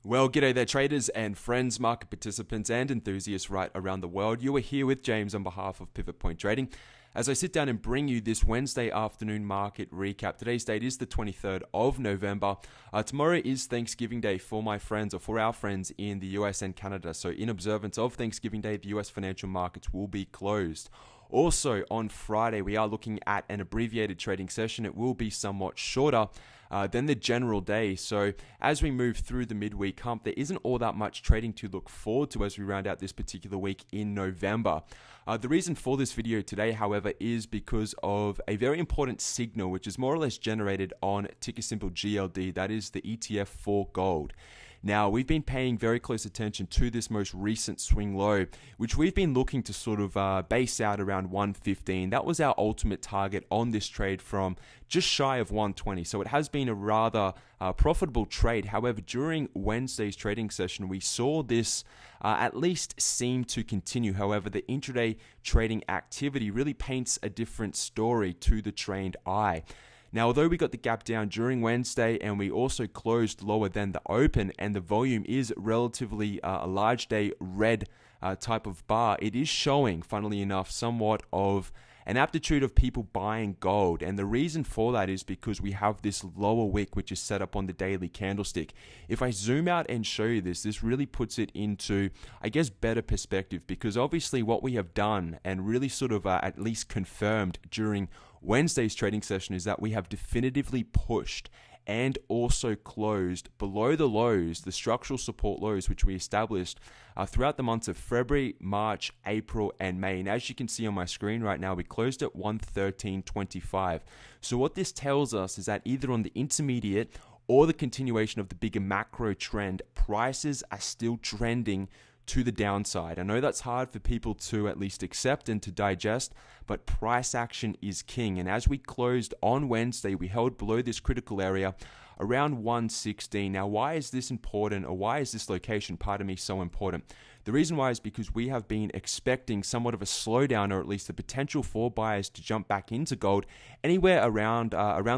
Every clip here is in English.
Well, g'day there, traders and friends, market participants, and enthusiasts right around the world. You are here with James on behalf of Pivot Point Trading as I sit down and bring you this Wednesday afternoon market recap. Today's date is the 23rd of November. Tomorrow is Thanksgiving Day for my friends, or for our friends in the US and Canada. So, in observance of Thanksgiving Day, the US financial markets will be closed. Also, on Friday, we are looking at an abbreviated trading session. It will be somewhat shorter than the general day. So as we move through the midweek hump, there isn't all that much trading to look forward to as we round out this particular week in November. The reason for this video today, however, is because of a very important signal, which is more or less generated on ticker symbol GLD, that is the ETF for gold. Now, we've been paying very close attention to this most recent swing low, which we've been looking to sort of base out around 115. That was our ultimate target on this trade from just shy of 120. So it has been a rather profitable trade. However, during Wednesday's trading session, we saw this at least seem to continue. However, the intraday trading activity really paints a different story to the trained eye. Now, although we got the gap down during Wednesday and we also closed lower than the open, and the volume is relatively a large day red type of bar, it is showing, funnily enough, somewhat of an aptitude of people buying gold. And the reason for that is because we have this lower wick which is set up on the daily candlestick. If I zoom out and show you this really puts it into, I guess, better perspective, because obviously what we have done and really sort of at least confirmed during Wednesday's trading session is that we have definitively pushed and also closed below the lows, the structural support lows, which we established throughout the months of February, March, April, and May. And as you can see on my screen right now, we closed at 113.25. So what this tells us is that either on the intermediate or the continuation of the bigger macro trend, prices are still trending to the downside. I know that's hard for people to at least accept and to digest, but price action is king. And as we closed on Wednesday, we held below this critical area around 116. Now, why is this important, or why is this location, pardon me, so important? The reason why is because we have been expecting somewhat of a slowdown, or at least the potential for buyers to jump back into gold anywhere around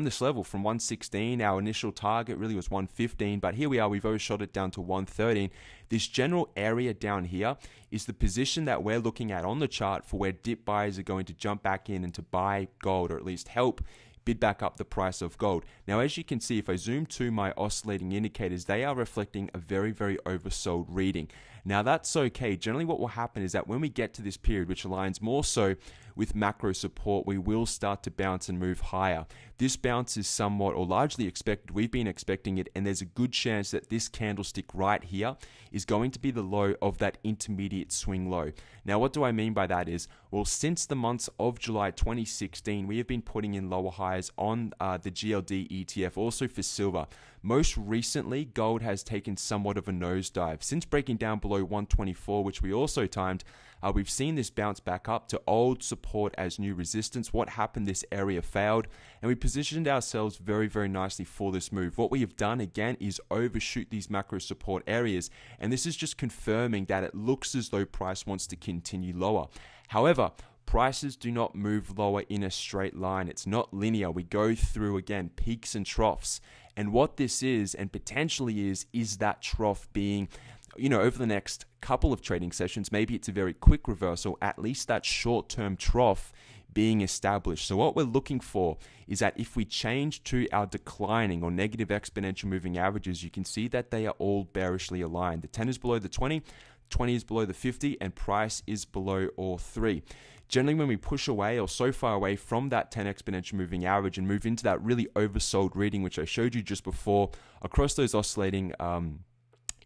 this level from 116. Our initial target really was 115, but here we are, we've overshot it down to 113. This general area down here is the position that we're looking at on the chart for where dip buyers are going to jump back in and to buy gold, or at least help bid back up the price of gold. Now, as you can see, if I zoom to my oscillating indicators, they are reflecting a very, very oversold reading. Now, that's okay. Generally, what will happen is that when we get to this period, which aligns more so with macro support, we will start to bounce and move higher. This bounce is somewhat or largely expected. We've been expecting it, and there's a good chance that this candlestick right here is going to be the low of that intermediate swing low. Now, what do I mean by that is, well, since the months of July 2016, we have been putting in lower highs on the GLD ETF, also for silver. Most recently, gold has taken somewhat of a nosedive. Since breaking down below 124, which we also timed, we've seen this bounce back up to old support as new resistance. What happened? This area failed, and we positioned ourselves very, very nicely for this move. What we have done again is overshoot these macro support areas, and this is just confirming that it looks as though price wants to continue lower. However, prices do not move lower in a straight line. It's not linear. We go through, again, peaks and troughs. And what this is, and potentially is that trough being, over the next couple of trading sessions, maybe it's a very quick reversal, at least that short-term trough being established. So what we're looking for is that if we change to our declining or negative exponential moving averages, you can see that they are all bearishly aligned. The 10 is below the 20 is below the 50, and price is below all three. Generally, when we push away or so far away from that 10 exponential moving average and move into that really oversold reading, which I showed you just before, across those oscillating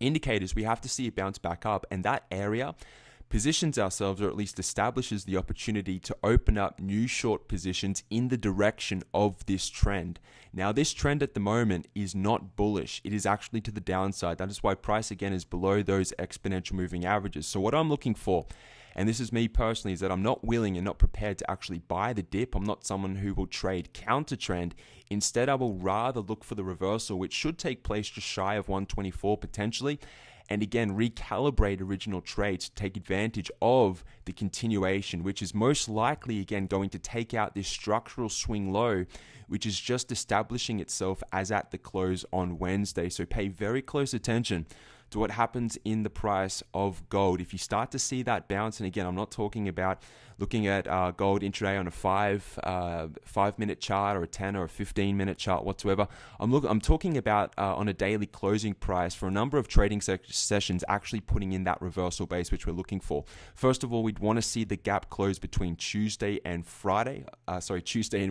indicators, we have to see it bounce back up, and that area positions ourselves, or at least establishes the opportunity to open up new short positions in the direction of this trend. Now, this trend at the moment is not bullish. It is actually to the downside. That is why price, again, is below those exponential moving averages. So what I'm looking for, and this is me personally, is that I'm not willing and not prepared to actually buy the dip. I'm not someone who will trade counter trend. Instead, I will rather look for the reversal, which should take place just shy of 124 potentially. and again recalibrate original trades to take advantage of the continuation, which is most likely again going to take out this structural swing low, which is just establishing itself as at the close on Wednesday. So pay very close attention to what happens in the price of gold. If you start to see that bounce, and again, I'm not talking about looking at gold intraday on a 5-minute chart or a 10 or a 15-minute chart whatsoever. I'm talking about on a daily closing price for a number of trading sessions actually putting in that reversal base which we're looking for. First of all, we'd want to see the gap close between Tuesday and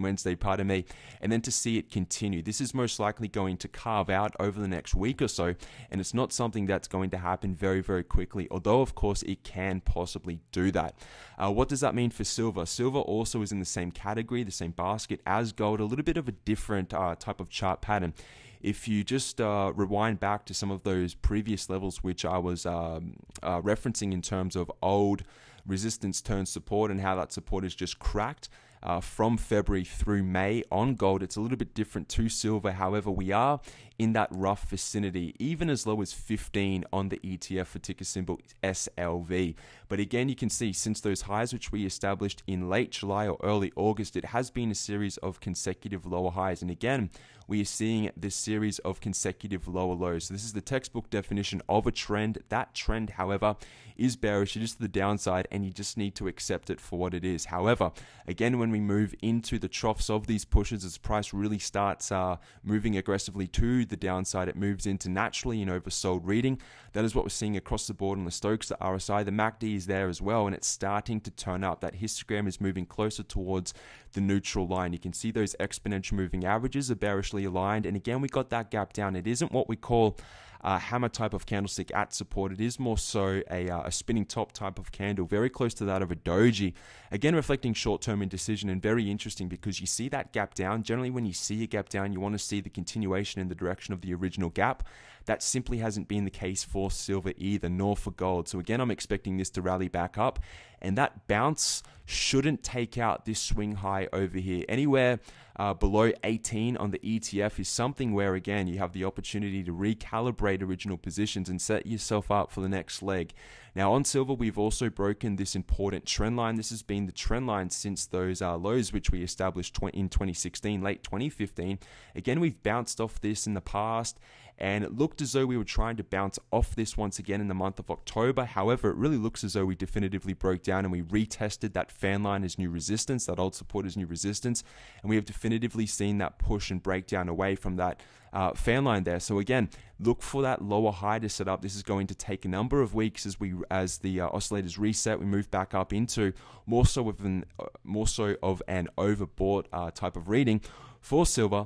Wednesday, pardon me, and then to see it continue. This is most likely going to carve out over the next week or so, and it's not something that's going to happen very, very quickly, although of course it can possibly do that. What does that mean for silver? Silver also is in the same category, the same basket as gold, a little bit of a different type of chart pattern. If you just rewind back to some of those previous levels which I was referencing in terms of old resistance turns support and how that support is just cracked from February through May on gold, it's a little bit different to silver. However, we are in that rough vicinity, even as low as 15 on the ETF for ticker symbol SLV. But again, you can see since those highs which we established in late July or early August, it has been a series of consecutive lower highs. And again, we are seeing this series of consecutive lower lows. So this is the textbook definition of a trend. That trend, however, is bearish. It is to the downside, and you just need to accept it for what it is. However, again, when we move into the troughs of these pushes, as price really starts moving aggressively to the downside, it moves into naturally an oversold reading. That is what we're seeing across the board on the Stokes, the RSI, the MACD is there as well, and it's starting to turn up. That histogram is moving closer towards the neutral line. You can see those exponential moving averages are bearishly aligned, and again, we got that gap down. It isn't what we call a hammer type of candlestick at support. It is more so a spinning top type of candle, very close to that of a doji. Again, reflecting short-term indecision, and very interesting because you see that gap down. Generally, when you see a gap down, you want to see the continuation in the direction of the original gap. That simply hasn't been the case for silver either, nor for gold. So again, I'm expecting this to rally back up, and that bounce shouldn't take out this swing high over here. Anywhere below 18 on the ETF is something where, again, you have the opportunity to recalibrate original positions and set yourself up for the next leg. Now, on silver, we've also broken this important trend line. This has been the trend line since those lows which we established in 2016, late 2015. Again, we've bounced off this in the past, and it looked as though we were trying to bounce off this once again in the month of October. However, it really looks as though we definitively broke down and we retested that fan line as new resistance, that old support as new resistance, and we have definitively seen that push and breakdown away from that fan line there. So again, look for that lower high to set up. This is going to take a number of weeks as the oscillators reset. We move back up into more so of an overbought type of reading for silver.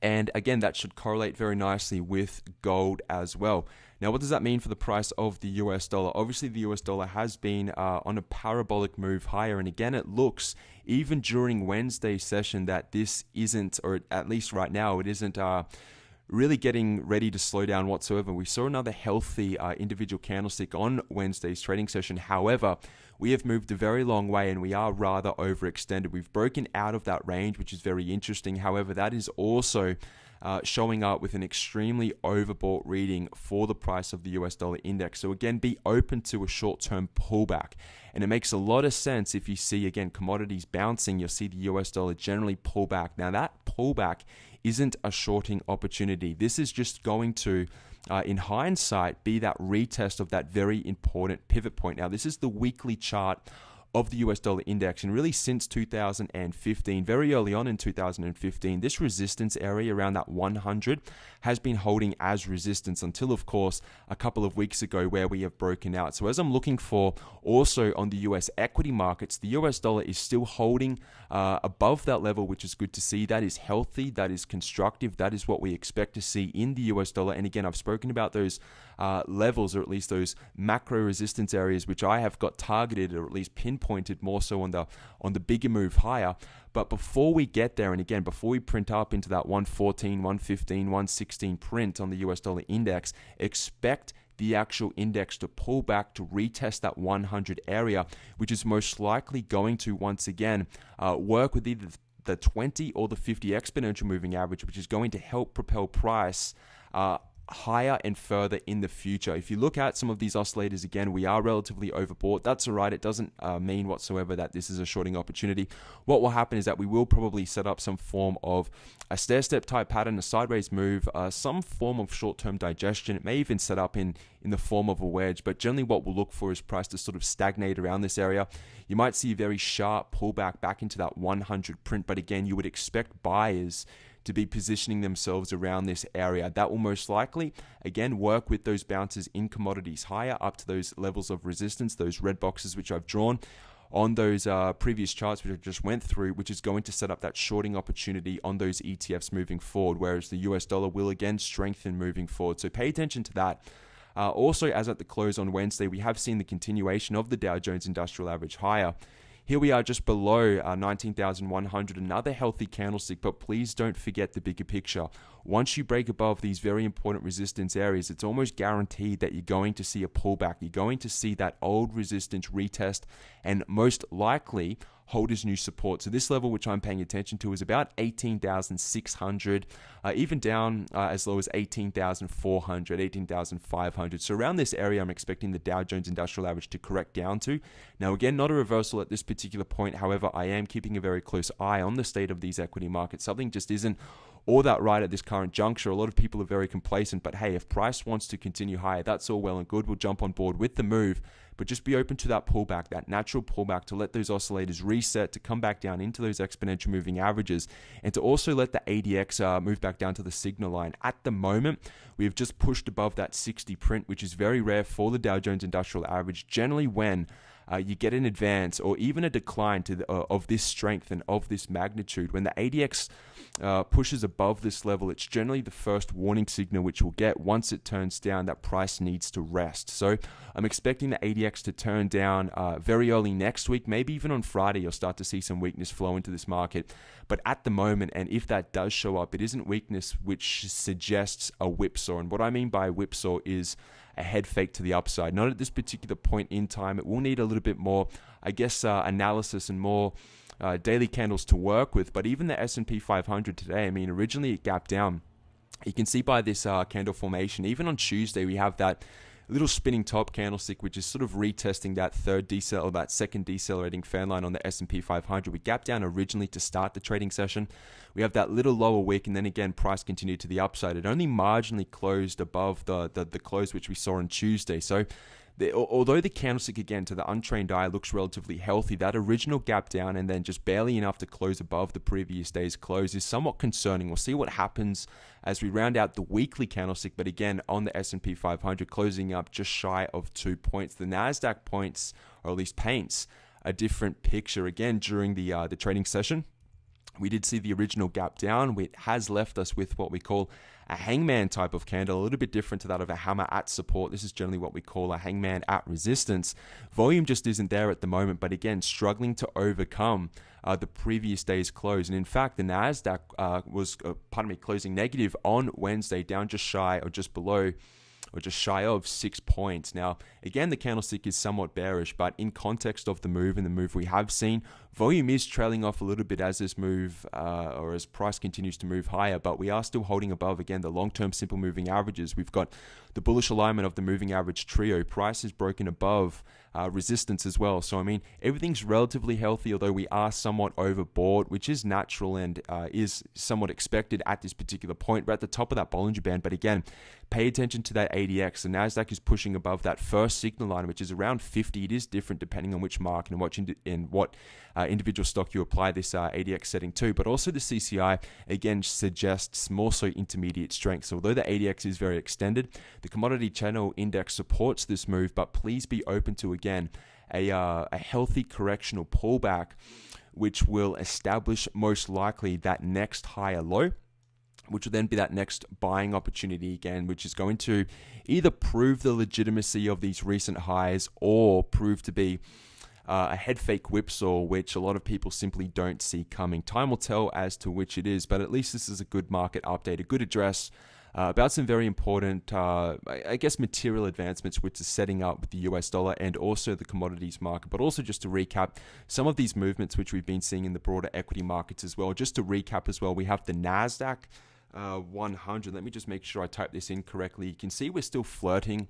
And again, that should correlate very nicely with gold as well. Now, what does that mean for the price of the US dollar? Obviously, the US dollar has been on a parabolic move higher. And again, it looks, even during Wednesday's session, that this isn't, or at least right now, it isn't really getting ready to slow down whatsoever. We saw another healthy individual candlestick on Wednesday's trading session. However, we have moved a very long way, and we are rather overextended. We've broken out of that range, which is very interesting. However, that is also showing up with an extremely overbought reading for the price of the US dollar index. So again, be open to a short-term pullback. And it makes a lot of sense if you see, again, commodities bouncing, you'll see the US dollar generally pull back. Now, that pullback isn't a shorting opportunity. This is just going to, in hindsight, be that retest of that very important pivot point. Now, this is the weekly chart of the US dollar index, and really since 2015, very early on in 2015, this resistance area around that 100 has been holding as resistance until, of course, a couple of weeks ago where we have broken out. So as I'm looking for also on the US equity markets, the US dollar is still holding above that level, which is good to see. That is healthy, that is constructive, that is what we expect to see in the US dollar. And again, I've spoken about those levels, or at least those macro resistance areas, which I have got targeted, or at least pinpointed more so on the bigger move higher. But before we get there, and again, before we print up into that 114, 115, 116 print on the US dollar index, expect the actual index to pull back to retest that 100 area, which is most likely going to once again work with either the 20 or the 50 exponential moving average, which is going to help propel price higher and further in the future. If you look at some of these oscillators, again, we are relatively overbought. That's all right. It doesn't mean whatsoever that this is a shorting opportunity. What will happen is that we will probably set up some form of a stair-step type pattern, a sideways move, some form of short-term digestion. It may even set up in the form of a wedge, but generally what we'll look for is price to sort of stagnate around this area. You might see a very sharp pullback back into that 100 print, but again, you would expect buyers to be positioning themselves around this area. That will most likely, again, work with those bounces in commodities higher up to those levels of resistance, those red boxes which I've drawn on those previous charts which I just went through, which is going to set up that shorting opportunity on those ETFs moving forward, whereas the US dollar will again strengthen moving forward. So pay attention to that. Also, as at the close on Wednesday, we have seen the continuation of the Dow Jones Industrial Average higher. Here we are just below 19,100, another healthy candlestick, but please don't forget the bigger picture. Once you break above these very important resistance areas, it's almost guaranteed that you're going to see a pullback. You're going to see that old resistance retest and most likely hold as new support. So this level, which I'm paying attention to, is about 18,600, even down as low as 18,400, 18,500. So around this area, I'm expecting the Dow Jones Industrial Average to correct down to. Now, again, not a reversal at this particular point. However, I am keeping a very close eye on the state of these equity markets. Something just isn't all that right at this current juncture. A lot of people are very complacent, but hey, if price wants to continue higher, that's all well and good. We'll jump on board with the move, but just be open to that pullback, that natural pullback, to let those oscillators reset, to come back down into those exponential moving averages, and to also let the ADX move back down to the signal line. At the moment, we've just pushed above that 60 print, which is very rare for the Dow Jones Industrial Average. Generally, when you get an advance or even a decline of this strength and of this magnitude, when the ADX pushes above this level, it's generally the first warning signal which we'll get. Once it turns down, that price needs to rest. So I'm expecting the ADX to turn down very early next week, maybe even on Friday. You'll start to see some weakness flow into this market. But at the moment, and if that does show up, it isn't weakness which suggests a whipsaw. And what I mean by whipsaw is a head fake to the upside. Not at this particular point in time. It will need a little bit more, I guess, analysis and more daily candles to work with. But even the S&P 500 today, I mean, originally it gapped down. You can see by this candle formation, even on Tuesday, we have that little spinning top candlestick, which is sort of retesting that that second decelerating fan line on the S&P 500. We gapped down originally to start the trading session. We have that little lower wick, and then again, price continued to the upside. It only marginally closed above the close which we saw on Tuesday. So although the candlestick, again, to the untrained eye looks relatively healthy, that original gap down and then just barely enough to close above the previous day's close is somewhat concerning. We'll see what happens as we round out the weekly candlestick, but again, on the S&P 500, closing up just shy of 2 points. The NASDAQ points, or at least paints, a different picture. Again, during the trading session, we did see the original gap down. It has left us with what we call a hangman type of candle, a little bit different to that of a hammer at support. This is generally what we call a hangman at resistance. Volume just isn't there at the moment, but again, struggling to overcome the previous day's close. And in fact, the NASDAQ was closing negative on Wednesday, down just shy or just below or just shy of 6 points. Now, again, the candlestick is somewhat bearish, but in context of the move and the move we have seen, volume is trailing off a little bit as this move or as price continues to move higher, but we are still holding above, again, the long-term simple moving averages. We've got the bullish alignment of the moving average trio. Price is broken above resistance as well. So, I mean, everything's relatively healthy, although we are somewhat overbought, which is natural and is somewhat expected at this particular point. We're at the top of that Bollinger Band, but again, pay attention to that ADX. The NASDAQ is pushing above that first signal line, which is around 50. It is different depending on which market and what individual stock you apply this ADX setting to, but also the CCI, again, suggests more so intermediate strength. So although the ADX is very extended, the commodity channel index supports this move, but please be open to, again, a healthy correctional pullback, which will establish most likely that next higher low, which will then be that next buying opportunity again, which is going to either prove the legitimacy of these recent highs or prove to be a head fake whipsaw, which a lot of people simply don't see coming. Time will tell as to which it is, but at least this is a good market update, a good address about some very important, I guess, material advancements which is setting up with the US dollar and also the commodities market. But also just to recap some of these movements which we've been seeing in the broader equity markets as well. Just to recap as well, we have the NASDAQ 100. Let me just make sure I type this in correctly. You can see we're still flirting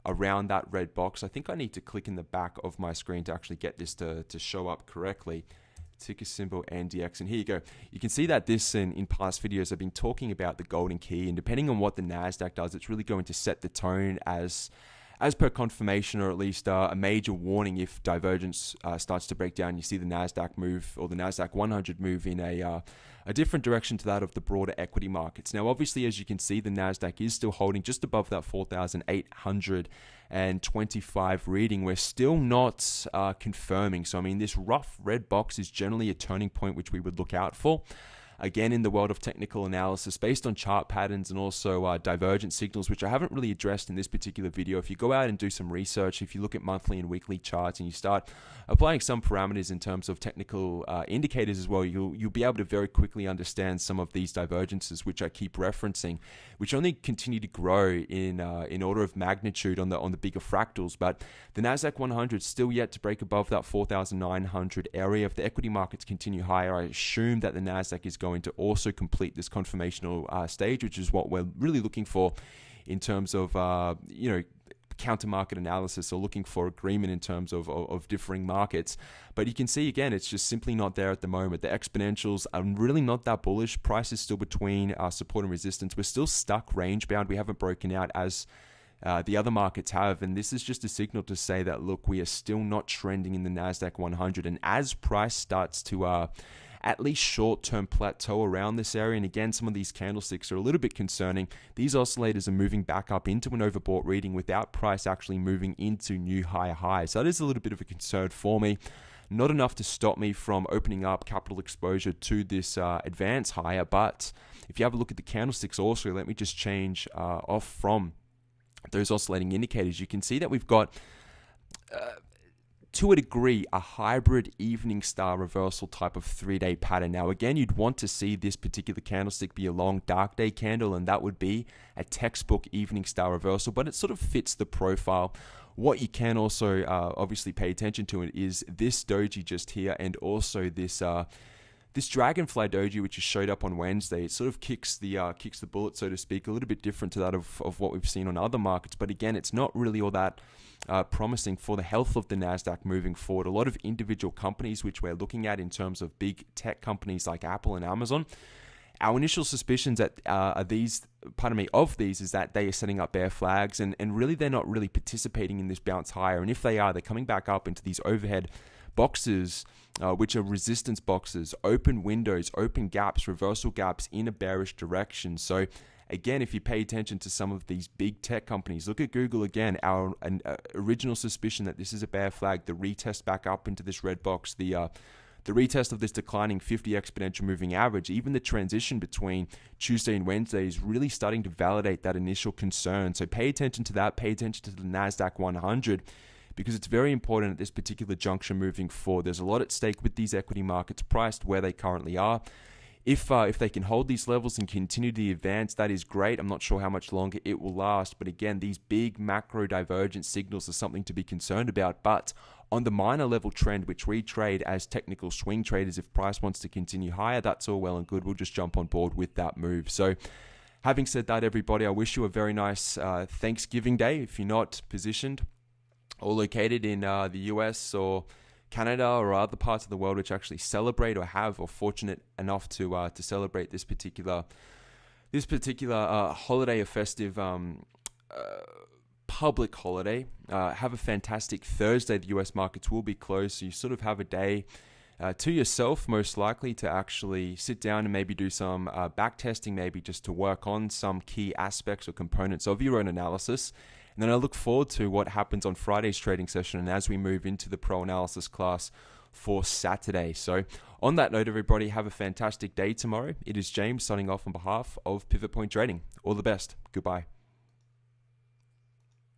around that red box. I think I need to click in the back of my screen to actually get this to show up correctly. Ticker symbol NDX, and here you go. You can see that this in past videos I've been talking about the golden key, and depending on what the NASDAQ does, it's really going to set the tone as per confirmation, or at least a major warning if divergence starts to break down. You see the NASDAQ move, or the NASDAQ 100 move in a different direction to that of the broader equity markets. Now, obviously, as you can see, the NASDAQ is still holding just above that 4,825 reading. We're still not confirming. So, I mean, this rough red box is generally a turning point which we would look out for. Again, in the world of technical analysis, based on chart patterns and also divergent signals, which I haven't really addressed in this particular video. If you go out and do some research, if you look at monthly and weekly charts and you start applying some parameters in terms of technical indicators as well, you'll be able to very quickly understand some of these divergences, which I keep referencing, which only continue to grow in order of magnitude on the bigger fractals. But the NASDAQ 100 is still yet to break above that 4,900 area. If the equity markets continue higher, I assume that the NASDAQ is going to also complete this confirmational stage, which is what we're really looking for in terms of counter market analysis, or looking for agreement in terms of differing markets. But you can see again, it's just simply not there at the moment. The exponentials are really not that bullish. Price is still between support and resistance. We're still stuck range bound. We haven't broken out as the other markets have, and this is just a signal to say that, look, we are still not trending in the NASDAQ 100, and as price starts to at least short-term plateau around this area, and again, some of these candlesticks are a little bit concerning. These oscillators are moving back up into an overbought reading without price actually moving into new higher highs. So that is a little bit of a concern for me. Not enough to stop me from opening up capital exposure to this advance higher, but if you have a look at the candlesticks also, let me just change off from those oscillating indicators. You can see that we've got to a degree, a hybrid evening star reversal type of 3-day pattern. Now, again, you'd want to see this particular candlestick be a long dark day candle, and that would be a textbook evening star reversal, but it sort of fits the profile. What you can also obviously pay attention to it is this doji just here, and also this dragonfly doji, which has showed up on Wednesday. It sort of kicks the bullet, so to speak, a little bit different to that of what we've seen on other markets. But again, it's not really all that promising for the health of the NASDAQ moving forward. A lot of individual companies, which we're looking at in terms of big tech companies like Apple and Amazon, our initial suspicions of these is that they are setting up bear flags, and really they're not really participating in this bounce higher. And if they are, they're coming back up into these overhead boxes, which are resistance boxes, open windows, open gaps, reversal gaps in a bearish direction. So again, if you pay attention to some of these big tech companies, look at Google again, our original suspicion that this is a bear flag, the retest back up into this red box, the retest of this declining 50 exponential moving average, even the transition between Tuesday and Wednesday is really starting to validate that initial concern. So pay attention to that, pay attention to the NASDAQ 100, because it's very important at this particular juncture moving forward. There's a lot at stake with these equity markets priced where they currently are. If they can hold these levels and continue to advance, that is great. I'm not sure how much longer it will last. But again, these big macro divergent signals are something to be concerned about. But on the minor level trend, which we trade as technical swing traders, if price wants to continue higher, that's all well and good. We'll just jump on board with that move. So having said that, everybody, I wish you a very nice Thanksgiving Day if you're not positioned or located in the US or Canada or other parts of the world which actually celebrate or have or fortunate enough to celebrate this particular holiday or festive public holiday. Have a fantastic Thursday. The US markets will be closed, so you sort of have a day to yourself, most likely, to actually sit down and maybe do some back testing, maybe just to work on some key aspects or components of your own analysis. And then I look forward to what happens on Friday's trading session and as we move into the pro analysis class for Saturday. So on that note, everybody, have a fantastic day tomorrow. It is James signing off on behalf of Pivot Point Trading. All the best. Goodbye.